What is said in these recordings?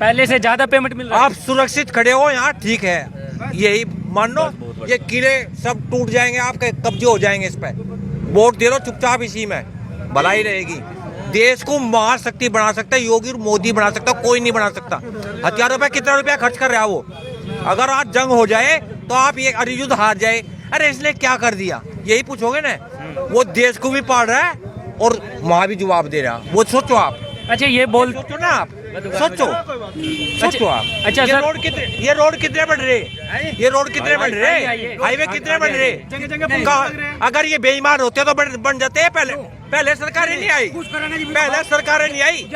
पहले से ज्यादा पेमेंट मिल रहा है। आप सुरक्षित खड़े हो यहाँ, ठीक है, यही मान लो। ये किले सब टूट जाएंगे, आपके कब्जे हो जाएंगे इस पे। वोट दे लो चुपचाप, इसी में भलाई रहेगी। देश को महाशक्ति बना सकता है योगी मोदी, बना सकता, कोई नहीं बना सकता। हथियारों पे कितना रुपया खर्च कर रहा है वो। अगर आज जंग हो जाए तो आप ये युद्ध हार जाए, अरे इसने क्या कर दिया, यही पूछोगे ना। वो देश को भी पाल रहा है और वहां भी जवाब दे रहा है। वो सोचो आप। अच्छा ये बोल सोचो ना आप, सोचो आप। अच्छा ये सर, रोड कितने बन रहे, ये रोड कितने बन रहे, हाईवे कितने बन रहे। अगर ये बेईमान होते तो बन जाते हैं। पहले सरकारें नहीं आई, पहले सरकारें नहीं आई,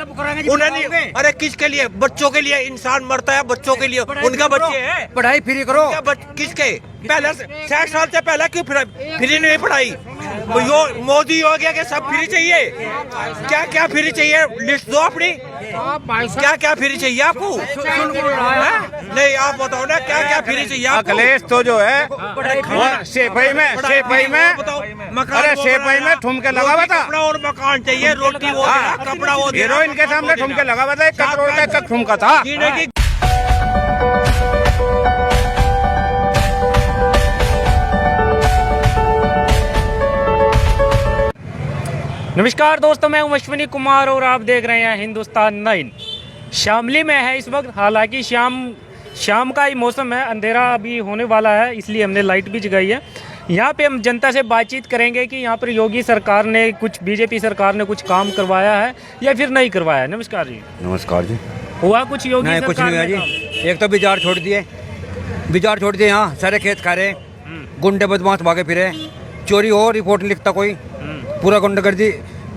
उन्हें नहीं। अरे किसके लिए, बच्चों के लिए। इंसान मरता है बच्चों के लिए, उनका बच्चे हैं। पढ़ाई फ्री करो। किसके पहले 60 साल से पहले क्यों फ्री नहीं पढ़ाई। मोदी हो गया कि सब फ्री चाहिए। क्या क्या फ्री चाहिए, लिस्ट दो अपनी। क्या क्या फ्री चाहिए आपको, नहीं आप बताओ ना, क्या क्या फ्री चाहिए आपको। अखिलेश तो जो है सेफई में अरे सेफई में ठुमके लगा हुआ था। कपड़ा और मकान चाहिए, रोटी वो कपड़ा वो। हीरोइन के सामने ठुमके लगा हुआ था, 1 करोड़ का एक ठुमका था। नमस्कार दोस्तों, मैं हूं अश्विनी कुमार और आप देख रहे हैं हिंदुस्तान 9। शामली में है इस वक्त, हालांकि शाम का ही मौसम है, अंधेरा अभी होने वाला है, इसलिए हमने लाइट भी जगाई है। यहाँ पे हम जनता से बातचीत करेंगे कि यहाँ पर योगी सरकार ने कुछ, बीजेपी सरकार ने कुछ काम करवाया है या फिर नहीं करवाया। नमस्कार जी। नमस्कार जी। हुआ कुछ योगी नहीं, कुछ नहीं हुआ जी। एक तो बिजार छोड़ दिए यहाँ, सारे खेत खा रहे, गुंडे बदमाश भागे फिरे, चोरी हो रिपोर्ट लिखता कोई, पूरा गुंडागर्दी।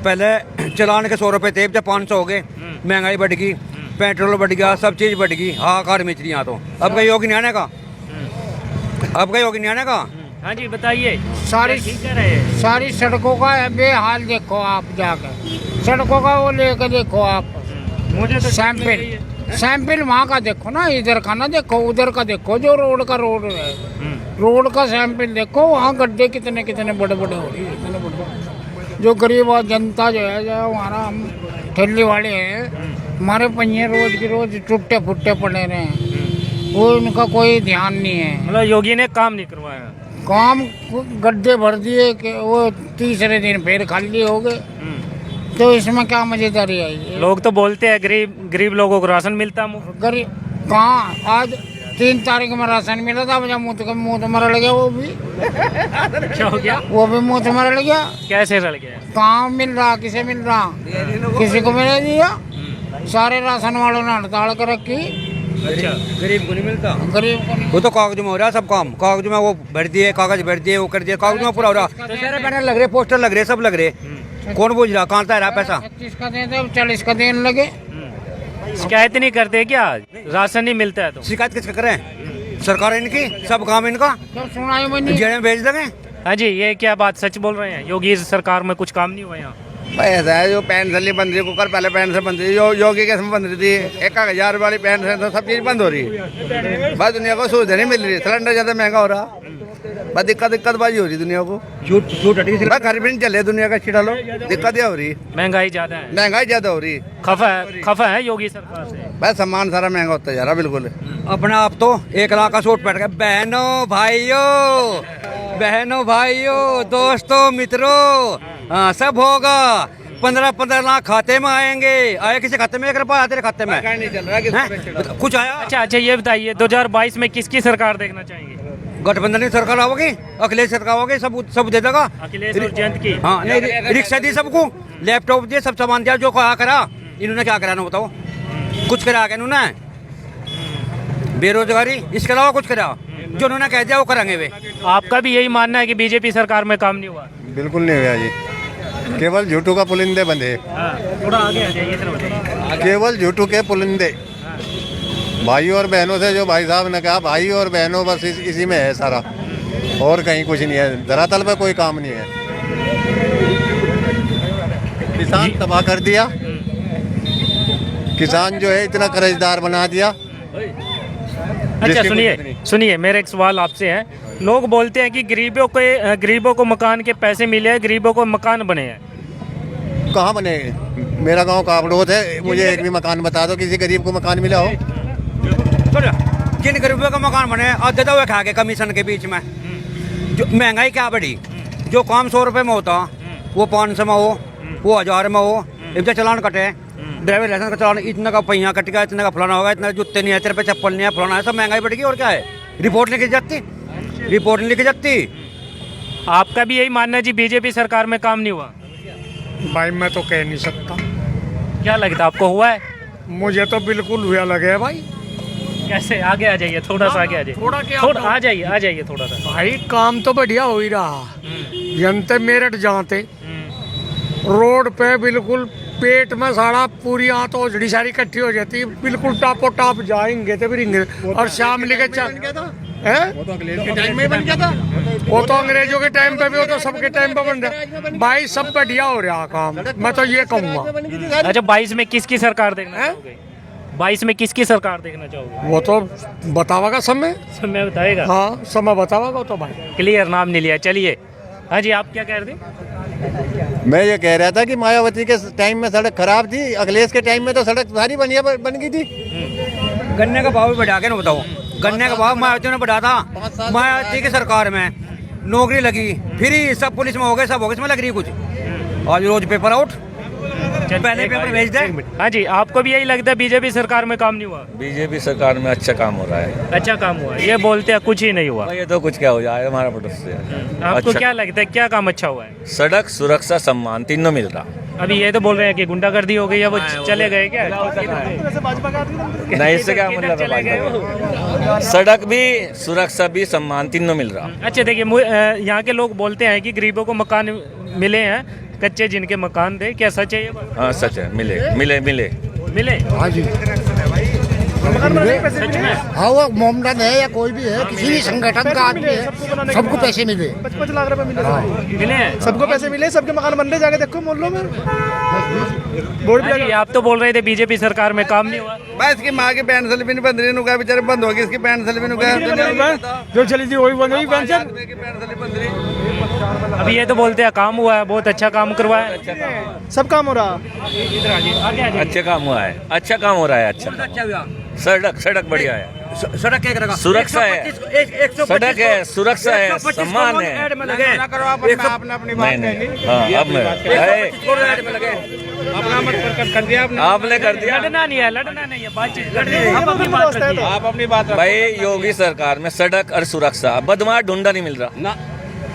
पहले चलान के 100 रुपये थे, जब 500 हो गए। महंगाई बढ़ गई, पेट्रोल बढ़ गया, सब चीज़ बढ़ गई। हाहाकार मच रही यहाँ तो। अब कहीं योगी नहीं आने का, अब कहीं योगी नहीं आने का। हाँ जी बताइए। सारी सड़कों का बेहाल देखो आप, जाकर सड़कों का वो लेकर देखो आप। मुझे तो सैंपल वहाँ का देखो ना, इधर का ना देखो, उधर का देखो। जो रोड है, रोड का सैंपल देखो, वहाँ गड्ढे कितने कितने बड़े बड़े हो रही है, इतने बड़े। जो गरीब जनता जो है, जो हमारा हम ठेली वाले हैं, हमारे पहिए रोज की रोज टूटे फुट्टे पड़े रहे हैं, वो उनका कोई ध्यान नहीं है। मतलब योगी ने काम नहीं करवाया। काम गड्ढे भर दिए कि वो तीसरे दिन फिर खाली हो गए, तो इसमें क्या मजेदारी आई। लोग तो बोलते हैं गरीब लोगों को राशन मिलता है। गरीब कहाँ, आज 3 तारीख में राशन मिला था, मुझे मुँह तो मरड़ गया। वो भी क्या हो गया, वो भी मुँह तो मरड़ गया। कैसे रल गया, कहाँ मिल रहा, किसे मिल रहा, किसी को मिले दिया। सारे राशन वालों ने हड़ताल कर रखी। अच्छा, गरीब को नहीं मिलता, गरीब को नहीं। वो तो कागज में हो रहा है सब काम, कागज में वो भर दिए, कागज भर दिए, वो कर दिए, कागज में पूरा हो रहा। सारे बैनर लग रहे, पोस्टर लग रहे, सब लग रहे। कौन पूछ रहा, कहाँ से रहा पैसा। 25 का देते, 40 का देने लगे। शिकायत नहीं करते क्या, राशन नहीं मिलता है तो। शिकायत किसका करें, सरकार इनकी, सब काम इनका, जब सुनाई में नहीं। जेल में भेज देंगे। हाँ जी, ये क्या बात सच बोल रहे हैं, योगी सरकार में कुछ काम नहीं हुआ यहाँ। भाई ऐसा है, जो पेंशन नहीं बन रही, कुकर पहले पेंशन बन रही, योगी के समय बन रही थी, 1000 वाली पेंशन, तो सब चीज बंद हो रही है। बस दुनिया को सुविधा नहीं मिल रही, सिलेंडर ज्यादा महंगा हो रहा, बस दिक्कत बाजी हो रही दुनिया को। झूठ हटी, घर भी नहीं चले दुनिया का, छिड़ा लो, दिक्कत हो रही, महंगाई ज्यादा है, महंगाई ज्यादा हो रही, खफा है योगी सरकार से। बस सामान सारा महंगा होता जा रहा बिल्कुल। अपना आप तो 1 लाख का सूट पहन के, बहनों भाइयों दोस्तों मित्रों, हाँ सब होगा। 15 लाख खाते में आए किसी खाते में, 1 रुपया तेरे खाते में नहीं चल रहा कुछ आया। अच्छा ये बताइए, 2022 में किसकी सरकार देखना चाहेंगे। गठबंधन की सरकार आओगी, अखिलेश सरकार आओगी, सब दे देगा। अखिलेश और जयंत की। हाँ नहीं, रिक्शा दी सबको, लैपटॉप दिए, सब सामान दिया, जो करा। इन्होंने क्या करा ना बताओ, कुछ करा क्या इन्होंने, बेरोजगारी, इसके अलावा कुछ करा। जो उन्होंने कह दिया वो करेंगे वे। आपका भी यही मानना है कि बीजेपी सरकार में काम नहीं हुआ। बिल्कुल नहीं हुआ जी, केवल झूठू का पुलिंदे बंधे। थोड़ा आगे आ जाइए, इधर बताइए। केवल झूठू के पुलिंदे, भाइयों और बहनों से, जो भाई साहब ने कहा, भाई और बहनों, बस इसी में है सारा, और कहीं कुछ नहीं है। धरातल पे कोई काम नहीं है। किसान तबाह कर दिया, किसान जो है इतना कर्जदार बना दिया। अच्छा सुनिए, मेरा एक सवाल आपसे है। लोग बोलते हैं कि गरीबों को मकान के पैसे मिले हैं, गरीबों को मकान बने हैं। कहाँ बने, मेरा गांव काबड़ोत है, मुझे एक भी मकान बता दो, किसी गरीब को मकान मिला हो। जिन गरीबों का मकान बने आधे तो वे खा के कमीशन के बीच में। जो महंगाई क्या बढ़ी, जो काम 100 रुपये में होता वो 500 में हो, वो 1000 में हो। इनका चलान कटे, ड्राइवर लाइसेंस का चलान इतना का पहिया कट गया, इतना का फलाना होगा, इतना जूते नहीं है, तेरे पे चप्पल नहीं है, फलाना है, सब महंगाई बढ़ गई। और क्या है, रिपोर्ट लिखी जाती, रिपोर्ट नहीं लिखी जाती। आपका भी यही मानना है जी बीजेपी सरकार में काम नहीं हुआ? भाई मैं तो कह नहीं सकता, क्या लगता है आपको हुआ है? मुझे तो बिल्कुल हुआ लगे है भाई। कैसे? आगे आ जाइए, थोड़ा सा आगे आ जाइए, थोड़ा क्या? थोड़ा आ जाइए थोड़ा सा। भाई काम तो बढ़िया हो ही रहा, जनते मेरठ जाते रोड पे बिल्कुल पेट में साड़ा पूरी आंत ओझड़ी सारी इकट्ठी हो जाती, बिल्कुल टापो टाप जाएंगे तो फिरेंगे। और शाम लेके है वो तो अखिलेश के टाइम में बन गया था। वो तो अंग्रेजों के टाइम पे भी, वो तो सबके टाइम पे बन रहा। भाई सब बढ़िया हो रहा काम, मैं तो ये कहूँगा। अच्छा 22 में किसकी सरकार देखना चाहोगे? 22 में किसकी सरकार देखना चाहोगे? वो तो बतावागा समय, समय बताएगा। हाँ समय बतावागा तो भाई। क्लियर, नाम नहीं लिया। चलिए, हाँ जी आप क्या कह रहे थे? मैं ये कह रहा था कि मायावती के टाइम में सड़क खराब थी, अखिलेश के टाइम में तो सड़क सारी बढ़िया बन गई थी। गन्ने का भाव भी बढ़ा के ना बताओ, गन्ने का भाव मायावती ने बढ़ा था। मायावती की सरकार में नौकरी लगी, फ्री, सब पुलिस में हो गए, सब हो गए, इसमें लग रही कुछ। आज रोज पेपर आउट, पहले पेपर भेज दे। हाँ जी, आपको भी यही लगता है बीजेपी सरकार में काम नहीं हुआ? बीजेपी सरकार में अच्छा काम हो रहा है। अच्छा काम हुआ, ये बोलते हैं कुछ ही नहीं हुआ। ये तो कुछ क्या हो जाए हमारा प्रोटेस्ट से। आपको अच्छा, क्या लगता है क्या काम अच्छा हुआ है? सड़क, सुरक्षा, सम्मान तीनों मिल रहा। अभी ये तो बोल रहे हैं कि गुंडागर्दी हो गई है, वो चले गए क्या? नहीं, इससे क्या मतलब चले गए है? वो? सड़क भी, सुरक्षा भी, सम्मान तीनों मिल रहा। अच्छा देखिए, यहाँ के लोग बोलते हैं कि गरीबों को मकान मिले हैं, कच्चे जिनके मकान थे, क्या सच है ये बात? हाँ सच है, मिले मिले मिले मिले। हाँ जी, सच में? हाँ वो मोमडन है या कोई भी है, किसी भी संगठन का आदमी है, सबको पैसे मिले। 55 लाख रुपए मिले, मिले हैं सबको पैसे मिले, सबके मकान बन रहे, जाके देखो मोहल्लों में बोर्ड भी हाँ जी, आप तो बोल रहे थे बीजेपी सरकार में काम नहीं हुआ। भाई इसकी माँ की पैंट स्लिप नहीं बंद रही, नुका बेचारे बंद होगी, इसकी पैंट स्लिप नुका जो चली थी वही बन गई पेंशन। अभी ये तो बोलते हैं काम हुआ है, बहुत अच्छा काम करवाया है। सब काम हो रहा। इधर आ जाइए, आगे आ जाइए। अच्छा काम हुआ है, अच्छा काम हो रहा है। अच्छा सड़क, सड़क बढ़िया है, सड़क क्या करेगा? सुरक्षा है, सड़क है, सुरक्षा है, सम्मान है। नहीं नहीं, हाँ अब मैं आपने कर दिया। लड़ना नहीं है, लड़ना नहीं है, बातचीत करनी है। आप अपनी बात रखिए। आप अपनी बात भाई, योगी सरकार में सड़क और सुरक्षा, बदमाश ढूंढा नहीं मिल रहा।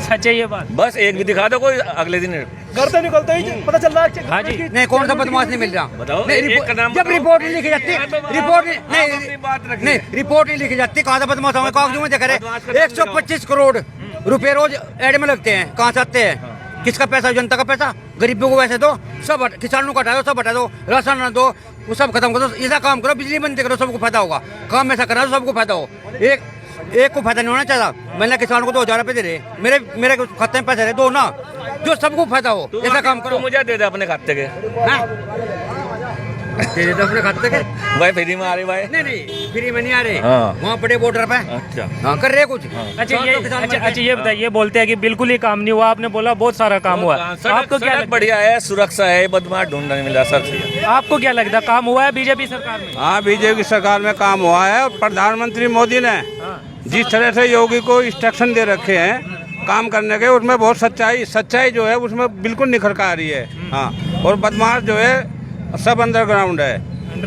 सच है ये बात? बस एक भी दिखा दो कोई अगले दिन। घर से निकलते ही पता चल रहा है। हाँ जी, नहीं, कौन सा बदमाश नहीं मिल रहा? बताओ, नहीं, एक का नाम जब बताओ। रिपोर्ट नहीं लिखी जाती, रिपोर्ट नहीं, रिपोर्ट नहीं लिखी जाती, कहाँ से बदमाश होंगे? कागजों में देखा रहे 125 करोड़ रुपए रोज ऐड में लगते हैं, कहाँ से आते हैं? किसका पैसा? जनता का पैसा। गरीबों को वैसे दो, सब किसानों को हटा दो, सब हटा दो, राशन न दो, वो सब खत्म करो। ऐसा काम करो, बिजली बंद करो, सबको फायदा होगा। काम ऐसा करा तो सबको फायदा हो, एक को फायदा नहीं होना चाहिए। मैंने किसान को 2000 रुपए दे रहे, मेरे खाते में पैसे रहे दो ना, जो सबको फायदा हो, ऐसा काम करो। मुझे दे दे अपने खाते के। तेरे तो अपने खाते के भाई फ्री में आ रही भाई? नहीं, फ्री में नहीं आ रहे। हाँ। वहाँ बड़े बॉर्डर पे अच्छा हाँ कर रहे कुछ। अच्छा ये बताइए, बोलते हैं कि बिल्कुल ही काम नहीं हुआ, आपने बोला बहुत सारा काम हुआ। आपको क्या लगता बढ़िया है, सुरक्षा है, बदमाश ढूंढना नहीं मिल रहा सर। है? आपको क्या लगता है काम हुआ है बीजेपी सरकार में? हाँ, बीजेपी सरकार में काम हुआ है। और प्रधानमंत्री मोदी ने जिस तरह से योगी को इंस्ट्रक्शन दे रखे हैं काम करने के, उसमें बहुत सच्चाई जो है उसमें बिल्कुल निखर कर आ रही है। हाँ, और बदमाश जो है सब अंडरग्राउंड है।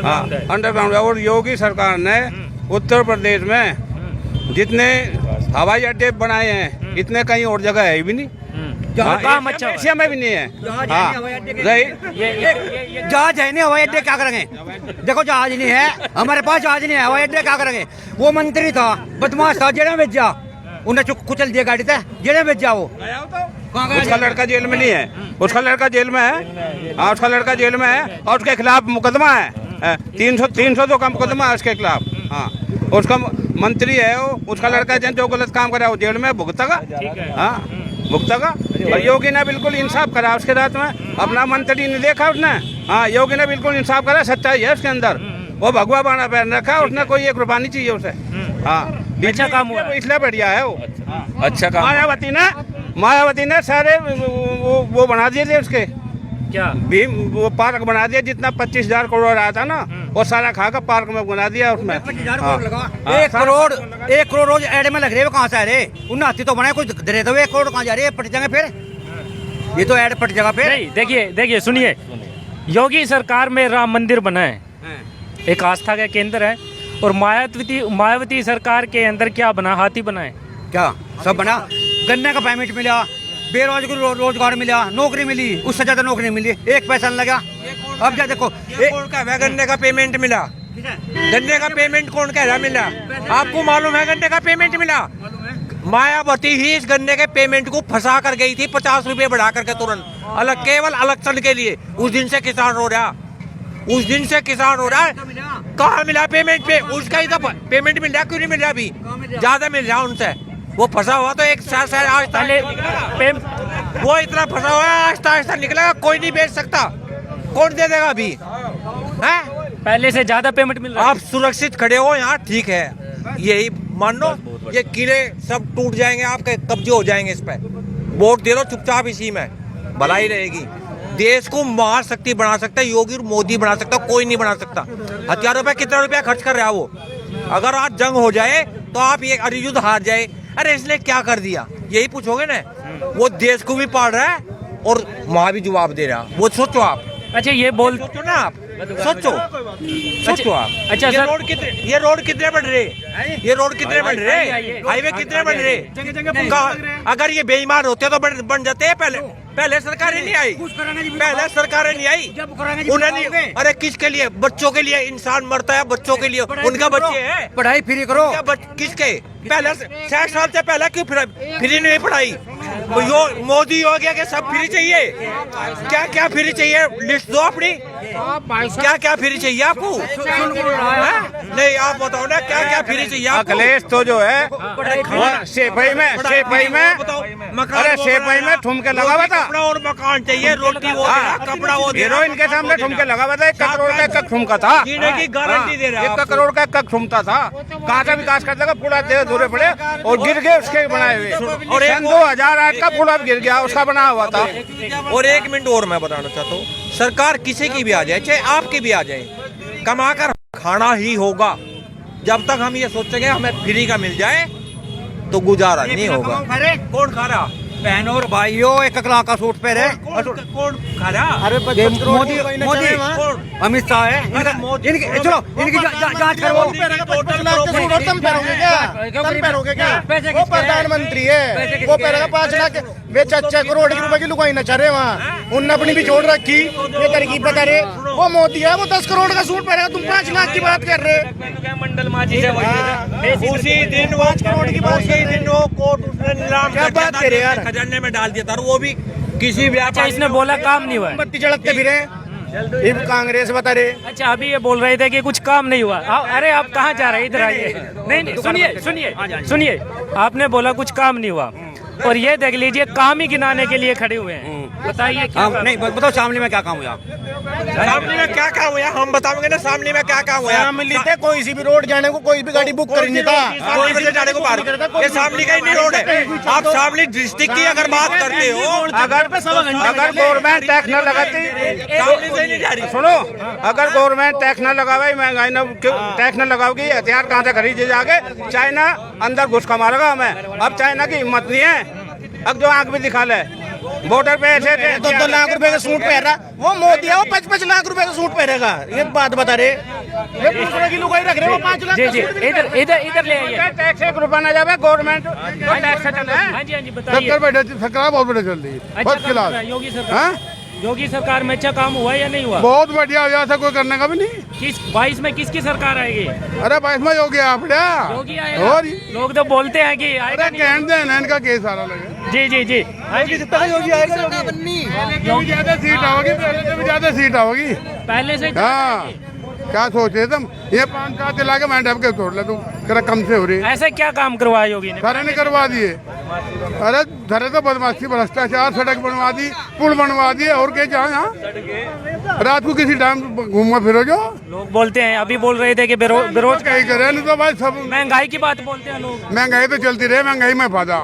हाँ, अंडरग्राउंड है। और योगी सरकार ने उत्तर प्रदेश में जितने हवाई अड्डे बनाए हैं, इतने कहीं और जगह है भी नहीं। काम अच्छा एशिया में भी नहीं है। हाँ, जहाज है नहीं, हवाई अड्डे क्या करेंगे? देखो जहाज नहीं है, हमारे पास जहाज नहीं है, हवाई अड्डे क्या करेंगे? वो मंत्री था, बदमाश था, जेल में भेज जा, उन्हें कुचल दिया गाड़ी से, जेल में भेज जा। वो उसका लड़का जेल में नहीं है, उसका लड़का जेल में है। हाँ, उसका लड़का जेल में है और उसके खिलाफ मुकदमा है। 300 का मुकदमा है उसके खिलाफ। हाँ, उसका मंत्री है वो, उसका लड़का जो गलत काम करा वो जेल में भुगतेगा। हाँ, भुगतेगा। और योगी ने बिल्कुल इंसाफ करा उसके साथ में, अपना मंत्री ने देखा उसने। हाँ, योगी ने बिल्कुल इंसाफ करा, सच्चाई है उसके अंदर। वो भगवा बाना पहन रखा, उसने कोई 1 रुपया नहीं चाहिए उसे। हाँ, अच्छा काम हुआ, इसलिए बढ़िया है वो। अच्छा काम। मायावती ने सारे वो बना दिए थे उसके। क्या? भीम वो पार्क बना दिया, जितना 25,000 करोड़ आया था ना वो सारा खा कर पार्क में बना दिया उसमें। 1 करोड़ रोज एड में लग रहे हैं, कहाँ से आ रहे? उन्नाती तो बनाए कुछ दे दो, 1 करोड़ कहाँ जा रहे हैं? पट जाएंगे फिर, ये तो ऐड पट जाएगा फिर। नहीं, देखिए सुनिए, योगी सरकार में राम मंदिर बना है, एक आस्था का केंद्र है, और मायावती सरकार के अंदर क्या बना? हाथी बना है। क्या सब बना? गन्ने का पेमेंट मिला, बेरोजगार रोजगार मिला, नौकरी मिली, उससे ज्यादा नौकरी मिली, 1 पैसा नहीं लगा। अब क्या देखो, कौन कह रहा है गन्ने का पेमेंट मिला? गन्ने का पेमेंट कौन कह रहा मिला? आपको मालूम है गन्ने का पेमेंट मिला? मायावती ही इस गन्ने के पेमेंट को फंसा कर गई थी, 50 रुपए बढ़ा करके तुरंत, केवल इलेक्शन के लिए। उस दिन से किसान रो रहा, उस दिन से किसान हो रहा है। कहाँ मिला पेमेंट पे? उसका ही तो पेमेंट मिल रहा, क्यों नहीं मिल रहा? अभी ज्यादा मिल रहा उनसे। वो फंसा हुआ तो एक साल आज पहले वो इतना फंसा हुआ है, आहिस्ता आहिस्ता निकलेगा, कोई नहीं बेच सकता। कौन दे देगा अभी? हैं? पहले से ज्यादा पेमेंट मिल रहा है। आप सुरक्षित खड़े हो यहाँ, ठीक है, यही मान लो। ये किले सब टूट जाएंगे, आपके कब्जे हो जाएंगे इस पे। वोट दे दो चुपचाप, इसी में भलाई रहेगी। देश को महाशक्ति बना सकता है योगी, मोदी बना सकता, कोई नहीं बना सकता। हथियारों पे कितना रुपया खर्च कर रहा है वो? अगर आज जंग हो जाए तो आप ये युद्ध हार जाए, अरे इसने क्या कर दिया, यही पूछोगे ना। वो देश को भी पाल रहा है और वहां भी जवाब दे रहा, वो सोचो आप। अच्छा ये बोल, सोचो ना आप, सोचो आप। अच्छा ये रोड कितने बन रहे? ये रोड कितने बन रहे? हाईवे कितने बन रहे? अगर ये बेईमान होते तो बन जाते हैं। पहले सरकारें नहीं आई, पहले सरकारें नहीं आई, उन्होंने। अरे किसके लिए? बच्चों के लिए। इंसान मरता है बच्चों के लिए, उनका बच्चे हैं। पढ़ाई फ्री करो। किसके? पहले 60 साल से पहले क्यों फ्री नहीं पढ़ाई? मोदी हो गया कि सब फ्री चाहिए? क्या क्या फ्री चाहिए? लिस्ट दो अपनी, क्या क्या फ्री चाहिए आपको? नहीं आप बताओ ना, क्या क्या फ्री चाहिए आपको? अखिलेश तो जो है सेपई में अरे सेपई में ठुमके लगा हुआ था। कपड़ा और मकान चाहिए, रोटी वो कपड़ा वो। हीरोइन के सामने ठुमके लगा हुआ था, 1 करोड़ का 1 ठुमका था। जीने की गारंटी दे रहा है। 1 करोड़ का 1 ठुमका था। कहाँ का विकास कर देगा? पूरा देश धुरे पड़े और गिर गए उसके बनाए हुए। और 2008 का पूरा गिर गया, उसका बना हुआ था। और 1 मिनट और मैं बताना चाहता हूँ, सरकार किसी की भी आ जाए, चाहे आपकी भी आ जाए, कमा कर खाना ही होगा। जब तक हम ये सोचेंगे हमें फ्री का मिल जाए तो गुजारा नहीं होगा। कौन खा रहा? बहनों और भाइयों, 1 लाख का सूट पहने। कौन खा रहा? अरे मोदी अमित शाह है। चलो इनकी जांच करो। वो प्रधानमंत्री है, वो पहले 5 लाख वे 6 करोड़ रुपए की लुगाई नचा रहे वहाँ, उनने अपनी भी छोड़ रखी। ये तरकीब बता रहे, वो मोदी है, वो 10 करोड़ का सूट पहनेगा, तुम 5 लाख की बात कर रहे। मंडल माझी से उसी दिन वो 5 करोड़ की बात, उसी दिन वो कोर्ट उसने नीलाम क्या बात कर रहे यार? खजाने में डाल दिया था, वो भी किसी भी। अच्छा इसने बोला काम नहीं हुआ है। बत्ती चढ़कते फिरे, ये कांग्रेस बता रहे। अच्छा अभी ये बोल रहे थे कि कुछ काम नहीं हुआ। अरे आप कहाँ जा रहे हैं? इधर आइए। नहीं सुनिए, आपने बोला कुछ काम नहीं हुआ, और ये देख लीजिए काम ही गिनाने के लिए खड़े हुए हैं। बताइए क्या? नहीं बताओ शामली में क्या काम हुआ? शामली में क्या काम हुआ हम बताओगे ना। शामली में क्या काम हुआ? शामली थे कोई सी भी रोड जाने को, कोई भी गाड़ी बुक करनी था, कोई भी जाने को बाहर। ये शामली का ही नहीं रोड है। आप शामली डिस्ट्रिक्ट की अगर बात करते हो, अगर गवर्नमेंट टैक्स न लगाती, शामली से नहीं जा रही। सुनो, अगर गवर्नमेंट टैक्स न लगावे, महंगाई न टैक्स न लगाओगी, हथियार कहाँ से खरीदे जाके? चाइना अंदर घुस का मारेगा हमें। अब चाइना की हिम्मत नहीं है, अब जो आंख भी दिखा ले। बॉर्डर पे ऐसे 2 लाख रुपए का सूट पहन रहा, वो मोदी है, वो 55 लाख रुपए का सूट पहनेगा। ये बात बता रहे, ये दूसरे की लुगाई रख रहे, वो 5 लाख। जी इधर ले आइए। टैक्स 1 रुपया न जावे, गवर्नमेंट टैक्स से चले। हाँ जी बताइए। सरकार बहुत बढ़िया चल रही है, फर्स्ट क्लास। योगी सरकार में अच्छा काम हुआ या नहीं हुआ? बहुत बढ़िया हुआ, ऐसा कोई करने का भी नहीं। 22 में किसकी सरकार आएगी? अरे 22 में योगी आपने योगी आएगा। और लोग तो बोलते हैं कि आएगा नहीं। इनका केस सारा लगे। जी योगी आएगा, योगी ज्यादा सीट आओगी, पहले से भी ज्यादा सीट आओगी। पहले से। हाँ क्या सोचे तुम? ये 5-4 दिला के मैं डब के तोड़ ले, तू तेरा कम से हो रही। ऐसे क्या काम करवाया योगी ने? सारे ने करवा दिए। अरे धरे तो बदमाशी, भ्रष्टाचार, सड़क बनवा दी, पुल बनवा दिए, और क्या जहाँ यहाँ रात को किसी टाइम घूमो फिरो जो। लोग बोलते हैं, अभी बोल रहे थे कि बेरोजगारी करे, नहीं तो भाई सब महंगाई की बात बोलते हैं लोग। महंगाई तो चलती रहे, महंगाई में फायदा।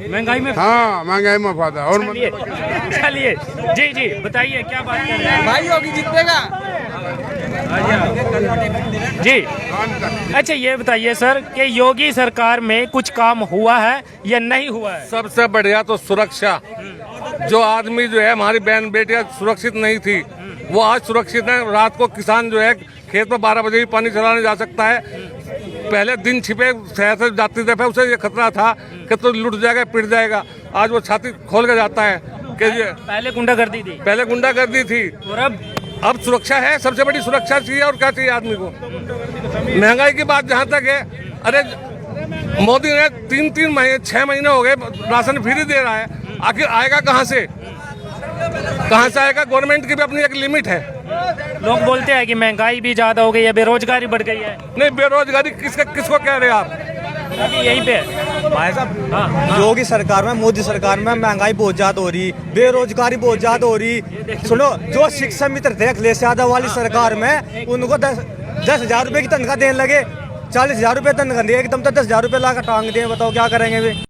महंगाई में हाँ महंगाई में फायदा और चलिए चलिए जी जी बताइए क्या बात कर रहे हैं भाई योगी जीतेगा। जी अच्छा ये बताइए सर कि योगी सरकार में कुछ काम हुआ है या नहीं हुआ है? सबसे बढ़िया तो सुरक्षा, जो आदमी जो है हमारी बहन बेटियां सुरक्षित नहीं थी वो आज सुरक्षित है। रात को किसान जो है खेत में 12 बजे भी पानी चलाने जा सकता है। पहले दिन छिपे शहर से जाते थे उसे ये खतरा था कि तो लुट जाएगा पिट जाएगा। आज वो छाती खोल के जाता है कि ये पहले गुंडागर्दी थी, पहले गुंडागर्दी थी और अब सुरक्षा है। सबसे बड़ी सुरक्षा चाहिए और क्या चाहिए आदमी को। महंगाई की बात जहाँ तक है, अरे मोदी ने 3 महीने 6 महीने हो गए राशन फ्री दे रहा है, आखिर आएगा कहाँ से आएगा? गवर्नमेंट की भी अपनी एक लिमिट है। लोग बोलते हैं कि महंगाई भी ज्यादा हो गई है, बेरोजगारी बढ़ गई है। नहीं, बेरोजगारी किसको कह रहे हैं आप? अभी यहीं पे है। भाई साहब योगी सरकार में, मोदी सरकार में महंगाई बहुत ज्यादा हो रही, बेरोजगारी बहुत ज्यादा हो रही। सुनो, जो शिक्षा मित्र थे अखिलेश यादव वाली सरकार में, उनको 10,000 रुपए की तनख्वाह देने लगे, 40,000 रुपए तनख्वाह दिए, एकदम तो 10,000 रुपए लाकर टांग दिए। बताओ क्या करेंगे वे?